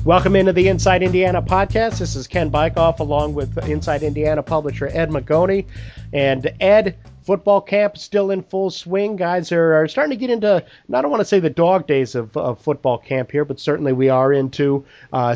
Welcome into the Inside Indiana podcast. This is Ken Bikoff along with Inside Indiana publisher Ed Magoni. And Ed, football camp still in full swing. Guys are starting to get into, I don't want to say the dog days of football camp here, but certainly we are into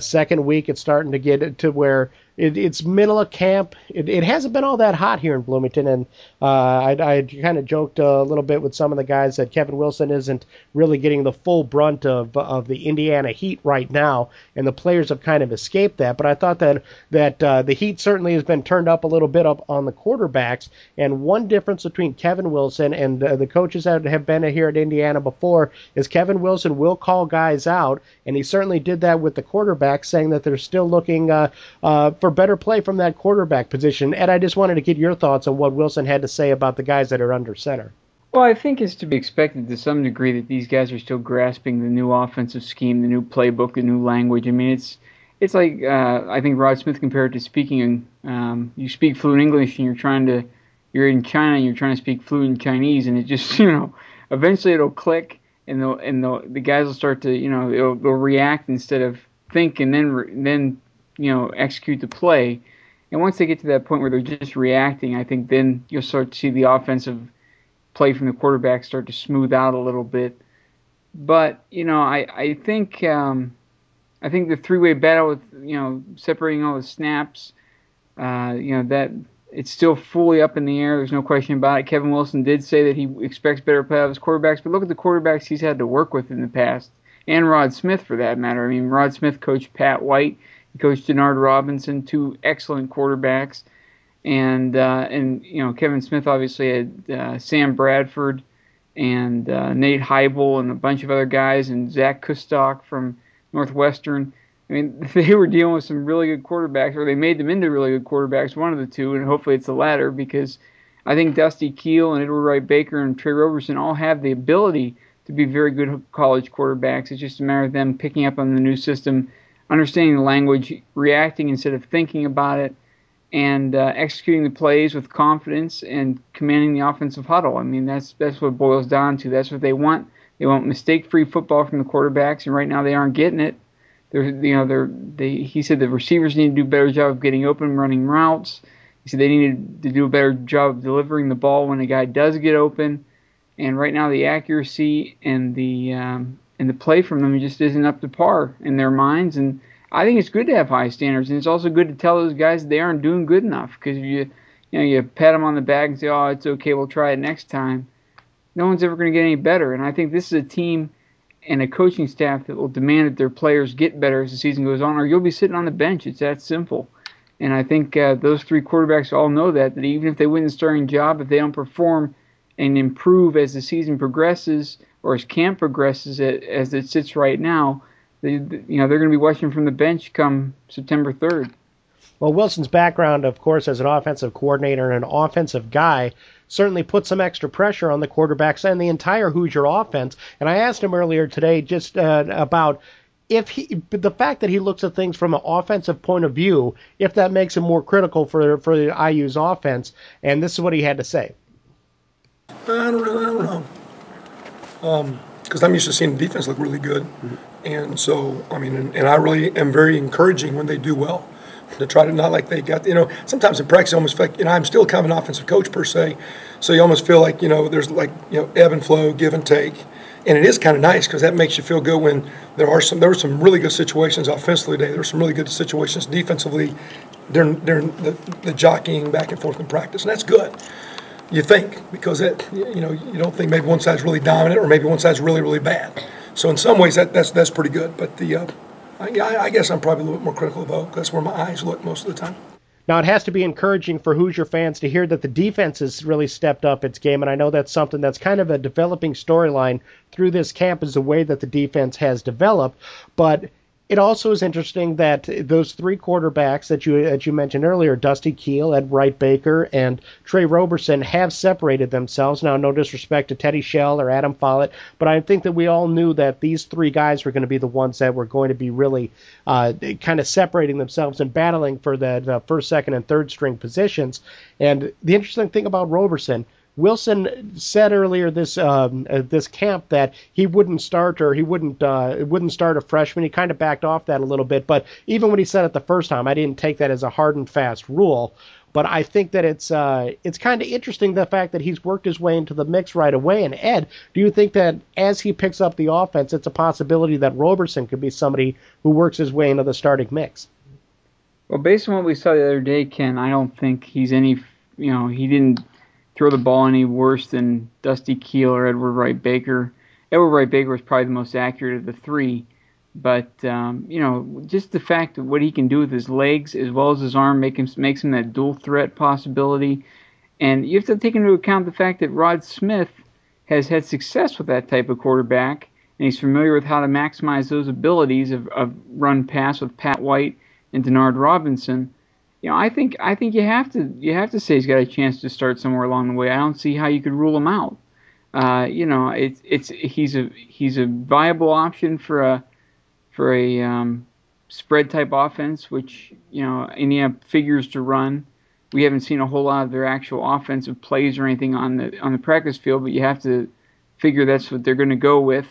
second week. It's starting to get to where it's middle of camp. It hasn't been all that hot here in Bloomington, and I kind of joked a little bit with some of the guys that Kevin Wilson isn't really getting the full brunt of the Indiana heat right now, and the players have kind of escaped that. But I thought that the heat certainly has been turned up a little bit up on the quarterbacks, and one difference between Kevin Wilson and the coaches that have been here at Indiana before is Kevin Wilson will call guys out, and he certainly did that with the quarterbacks, saying that they're still looking for better play from that quarterback position. Ed, I just wanted to get your thoughts on what Wilson had to say about the guys that are under center. Well, I think it's to be expected to some degree that these guys are still grasping the new offensive scheme, the new playbook, the new language. I mean, it's like I think Rod Smith compared it to speaking. You speak fluent English and you're in China and you're trying to speak fluent Chinese, and it just eventually it'll click, and the guys will start to they'll react instead of think, and then execute the play. And once they get to that point where they're just reacting, I think then you'll start to see the offensive play from the quarterback start to smooth out a little bit. But I think the three-way battle with separating all the snaps, that it's still fully up in the air. There's no question about it. Kevin Wilson did say that he expects better play out of his quarterbacks, but look at the quarterbacks he's had to work with in the past, and Rod Smith for that matter. I mean, Rod Smith coached Pat White. He coached Denard Robinson, two excellent quarterbacks, and Kevin Smith obviously had Sam Bradford and Nate Heibel and a bunch of other guys, and Zach Kustok from Northwestern. I mean, they were dealing with some really good quarterbacks, or they made them into really good quarterbacks, one of the two, and hopefully it's the latter, because I think Dusty Keel and Edward Wright Baker and Trey Roberson all have the ability to be very good college quarterbacks. It's just a matter of them picking up on the new system, understanding the language, reacting instead of thinking about it, and executing the plays with confidence and commanding the offensive huddle. I mean, that's what it boils down to. That's what they want. They want mistake-free football from the quarterbacks, and right now they aren't getting it. He said the receivers need to do a better job of getting open, running routes. He said they needed to do a better job of delivering the ball when a guy does get open. And right now the accuracy and the play from them just isn't up to par in their minds. And I think it's good to have high standards, and it's also good to tell those guys they aren't doing good enough. Because if you pat them on the back and say, "Oh, it's okay, we'll try it next time," no one's ever going to get any better. And I think this is a team and a coaching staff that will demand that their players get better as the season goes on, or you'll be sitting on the bench. It's that simple. And I think those three quarterbacks all know that even if they win the starting job, if they don't perform and improve as the season progresses or as camp progresses as it sits right now, they're going to be watching from the bench come September 3rd. Well, Wilson's background, of course, as an offensive coordinator and an offensive guy certainly put some extra pressure on the quarterbacks and the entire Hoosier offense. And I asked him earlier today just about the fact that he looks at things from an offensive point of view, if that makes him more critical for the IU's offense. And this is what he had to say. I don't know. Because I'm used to seeing the defense look really good. And so, I mean, and I really am very encouraging when they do well. To try to not like they got, sometimes in practice, I almost feel like, I'm still kind of an offensive coach per se. So you almost feel like, there's like, ebb and flow, give and take. And it is kind of nice because that makes you feel good when there were some really good situations offensively today. There were some really good situations defensively during the jockeying back and forth in practice. And that's good. You think, because you don't think maybe one side's really dominant or maybe one side's really, really bad. So in some ways that's pretty good. But I guess I'm probably a little bit more critical of Oak. That's where my eyes look most of the time. Now, it has to be encouraging for Hoosier fans to hear that the defense has really stepped up its game, and I know that's something that's kind of a developing storyline through this camp is the way that the defense has developed. But it also is interesting that those three quarterbacks that you mentioned earlier, Dusty Keel, Ed Wright Baker, and Trey Roberson, have separated themselves. Now, no disrespect to Teddy Shell or Adam Follett, but I think that we all knew that these three guys were going to be the ones that were going to be really kind of separating themselves and battling for the first, second, and third string positions. And the interesting thing about Roberson, Wilson said earlier this camp that he wouldn't start a freshman. He kind of backed off that a little bit, but even when he said it the first time, I didn't take that as a hard and fast rule. But I think that it's kind of interesting, the fact that he's worked his way into the mix right away. And Ed, do you think that as he picks up the offense, it's a possibility that Roberson could be somebody who works his way into the starting mix? Well, based on what we saw the other day, Ken, I don't think he's any, he didn't throw the ball any worse than Dusty Keel or Edward Wright Baker. Edward Wright Baker was probably the most accurate of the three. But, just the fact of what he can do with his legs as well as his arm makes him that dual threat possibility. And you have to take into account the fact that Rod Smith has had success with that type of quarterback, and he's familiar with how to maximize those abilities of run pass with Pat White and Denard Robinson. I think you have to say he's got a chance to start somewhere along the way. I don't see how you could rule him out. He's a viable option for a spread type offense, which Indiana figures to run. We haven't seen a whole lot of their actual offensive plays or anything on the practice field, but you have to figure that's what they're going to go with.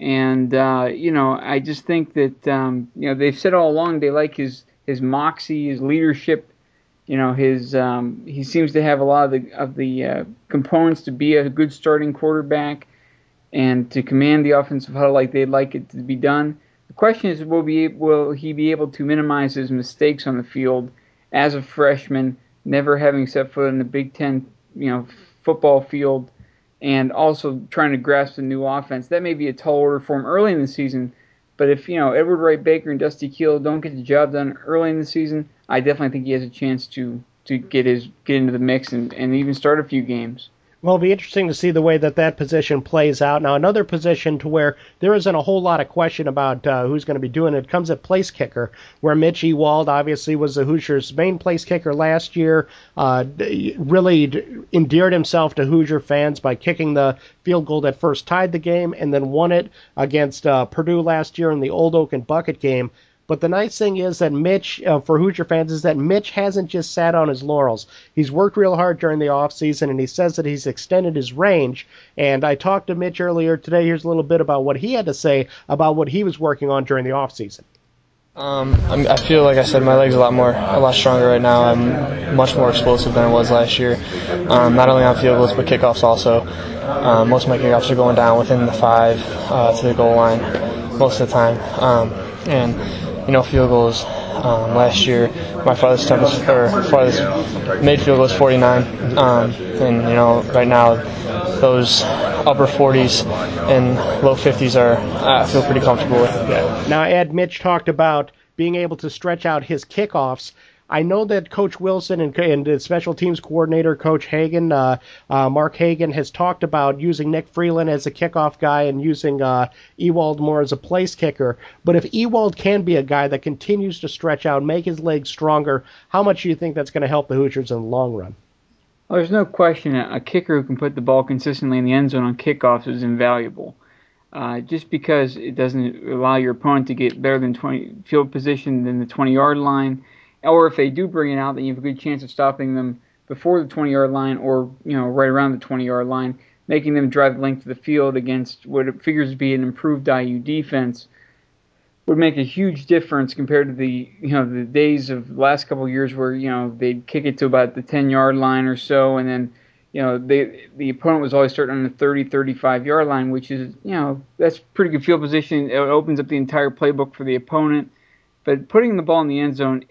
And I just think that they've said all along they like his moxie, his leadership. He seems to have a lot of the components to be a good starting quarterback and to command the offensive huddle like they'd like it to be done. The question is, will he be able to minimize his mistakes on the field as a freshman, never having set foot in the Big Ten, football field, and also trying to grasp a new offense? That may be a tall order for him early in the season, but if Edward Wright Baker and Dusty Keel don't get the job done early in the season, I definitely think he has a chance to get into the mix and even start a few games. Well, it'll be interesting to see the way that position plays out. Now, another position to where there isn't a whole lot of question about who's going to be doing it comes at place kicker, where Mitch Ewald obviously was the Hoosiers' main place kicker last year, really endeared himself to Hoosier fans by kicking the field goal that first tied the game and then won it against Purdue last year in the Old Oak and Bucket game. But the nice thing is that Mitch, for Hoosier fans, is that Mitch hasn't just sat on his laurels. He's worked real hard during the offseason, and he says that he's extended his range. And I talked to Mitch earlier today. Here's a little bit about what he had to say about what he was working on during the offseason. I feel like I said my legs a lot stronger right now. I'm much more explosive than I was last year. Not only on field goals but kickoffs also. Most of my kickoffs are going down within the 5 to the goal line most of the time. Field goals. Last year, my farthest made field goals 49, right now those upper 40s and low 50s I feel pretty comfortable with. Yeah. Now, Ed, Mitch talked about being able to stretch out his kickoffs. I know that Coach Wilson and the special teams coordinator, Coach Hagan, Mark Hagan, has talked about using Nick Freeland as a kickoff guy and using Ewald more as a place kicker. But if Ewald can be a guy that continues to stretch out, make his legs stronger, how much do you think that's going to help the Hoosiers in the long run? Well, there's no question a kicker who can put the ball consistently in the end zone on kickoffs is invaluable. Just because it doesn't allow your opponent to get better than 20 field position than the 20-yard line, or if they do bring it out, then you have a good chance of stopping them before the 20-yard line or right around the 20-yard line, making them drive the length of the field against what it figures to be an improved IU defense would make a huge difference compared to the days of the last couple of years where they'd kick it to about the 10-yard line or so, and then the opponent was always starting on the 35-yard line, which is that's pretty good field position. It opens up the entire playbook for the opponent. But putting the ball in the end zone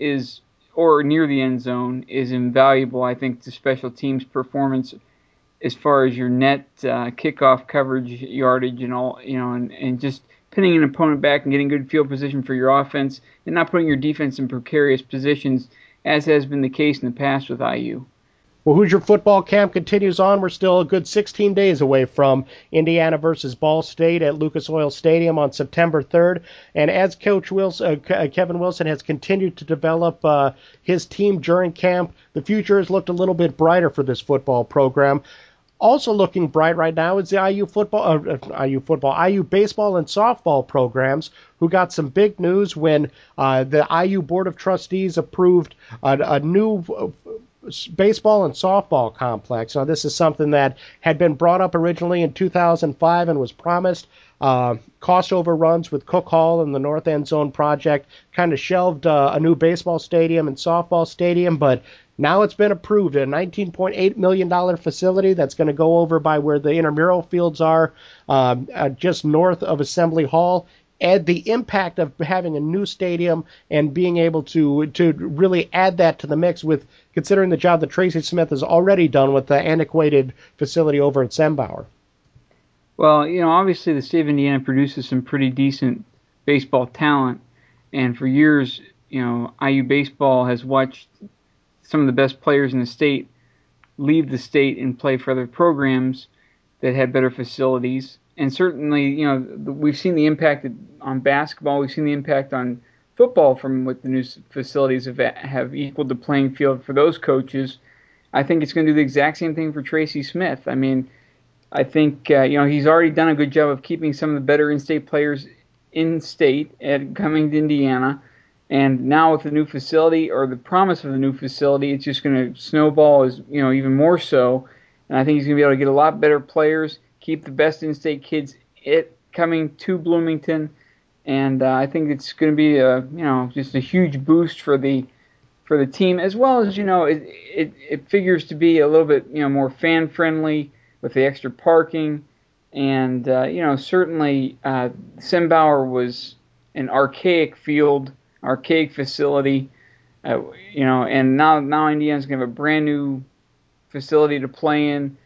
or near the end zone is invaluable, I think, to special teams performance as far as your net kickoff coverage, yardage, and all, and just pinning an opponent back and getting good field position for your offense and not putting your defense in precarious positions, as has been the case in the past with IU. Well, Hoosier football camp continues on. We're still a good 16 days away from Indiana versus Ball State at Lucas Oil Stadium on September 3rd. And as Coach Kevin Wilson has continued to develop his team during camp, the future has looked a little bit brighter for this football program. Also looking bright right now is the IU baseball and softball programs, who got some big news when the IU Board of Trustees approved a new baseball and softball complex. Now, this is something that had been brought up originally in 2005 and was promised. Cost overruns with Cook Hall and the North End Zone project kind of shelved a new baseball stadium and softball stadium, but now it's been approved. A $19.8 million facility that's going to go over by where the intramural fields are, just north of Assembly Hall. And the impact of having a new stadium and being able to really add that to the mix, with considering the job that Tracy Smith has already done with the antiquated facility over at Sembauer. Well, obviously the state of Indiana produces some pretty decent baseball talent, and for years, IU baseball has watched some of the best players in the state leave the state and play for other programs that had better facilities. And certainly, we've seen the impact on basketball. We've seen the impact on football from what the new facilities have equaled the playing field for those coaches. I think it's going to do the exact same thing for Tracy Smith. I mean, I think he's already done a good job of keeping some of the better in-state players in-state and coming to Indiana. And now with the new facility, or the promise of the new facility, it's just going to snowball even more so. And I think he's going to be able to get a lot better players, keep the best in-state kids coming to Bloomington, and I think it's going to be just a huge boost for the team, as well as it figures to be a little bit more fan friendly with the extra parking, and certainly Sembauer was an archaic facility, and now Indiana's going to have a brand new facility to play in.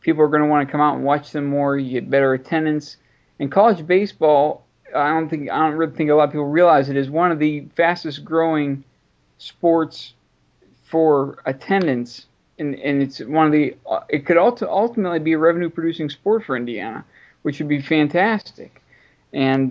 People are going to want to come out and watch them more. You get better attendance. And college baseball, I don't really think a lot of people realize it, is one of the fastest growing sports for attendance, and it's it could ultimately be a revenue producing sport for Indiana, which would be fantastic. And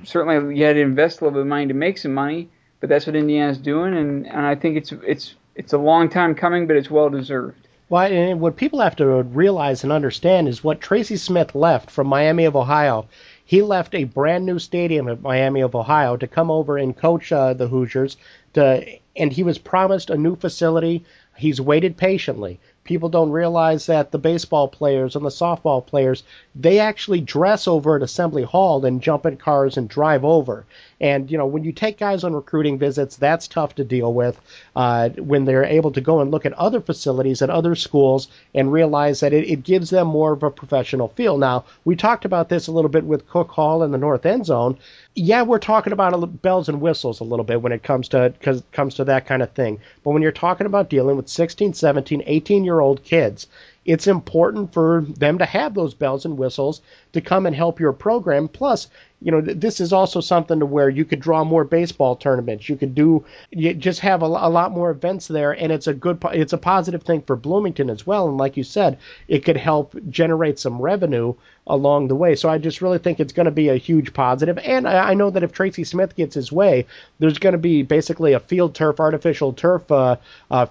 certainly you had to invest a little bit of money to make some money, but that's what Indiana's doing, and I think it's a long time coming, but it's well deserved. Well, and what people have to realize and understand is what Tracy Smith left from Miami of Ohio. He left a brand new stadium at Miami of Ohio to come over and coach the Hoosiers, and he was promised a new facility. He's waited patiently. People don't realize that the baseball players and the softball players, they actually dress over at Assembly Hall and jump in cars and drive over. And, when you take guys on recruiting visits, that's tough to deal with when they're able to go and look at other facilities at other schools and realize that it gives them more of a professional feel. Now, we talked about this a little bit with Cook Hall in the North End Zone. Yeah, we're talking about bells and whistles a little bit when it comes to that kind of thing. But when you're talking about dealing with 16, 17, 18-year-old kids, it's important for them to have those bells and whistles to come and help your program. Plus, this is also something to where you could draw more baseball tournaments. You just have a lot more events there, and it's a positive thing for Bloomington as well. And like you said, it could help generate some revenue along the way. So I just really think it's going to be a huge positive. And I know that if Tracy Smith gets his way, there's going to be basically a artificial turf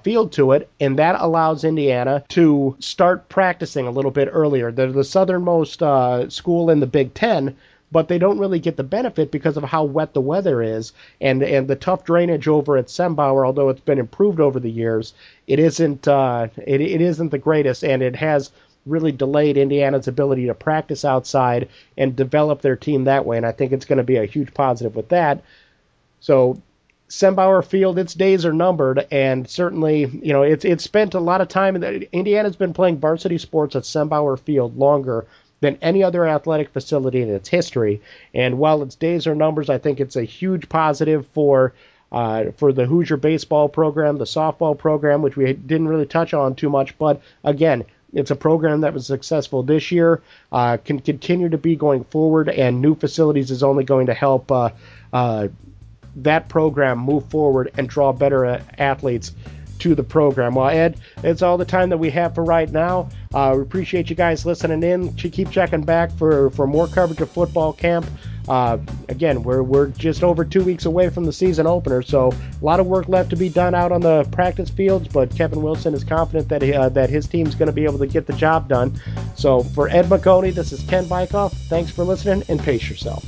field to it, and that allows Indiana to start practicing a little bit earlier. They're the southernmost school in the Big Ten, but they don't really get the benefit because of how wet the weather is and the tough drainage over at Sembauer. Although it's been improved over the years, it isn't the greatest, and it has really delayed Indiana's ability to practice outside and develop their team that way. And I think it's going to be a huge positive with that. So Sembauer Field, its days are numbered, and certainly, it's spent a lot of time. Indiana's been playing varsity sports at Sembauer Field longer than any other athletic facility in its history. And while its days are numbers, I think it's a huge positive for the Hoosier baseball program, the softball program, which we didn't really touch on too much. But again, it's a program that was successful this year, can continue to be going forward, and new facilities is only going to help that program move forward and draw better athletes to the program. Well, Ed, it's all the time that we have for right now. We appreciate you guys listening in. Keep checking back for more coverage of football camp. Again, we're just over 2 weeks away from the season opener, so a lot of work left to be done out on the practice fields, but Kevin Wilson is confident that his team's going to be able to get the job done. So for Ed Magoni, this is Ken Bikoff. Thanks for listening, and pace yourself.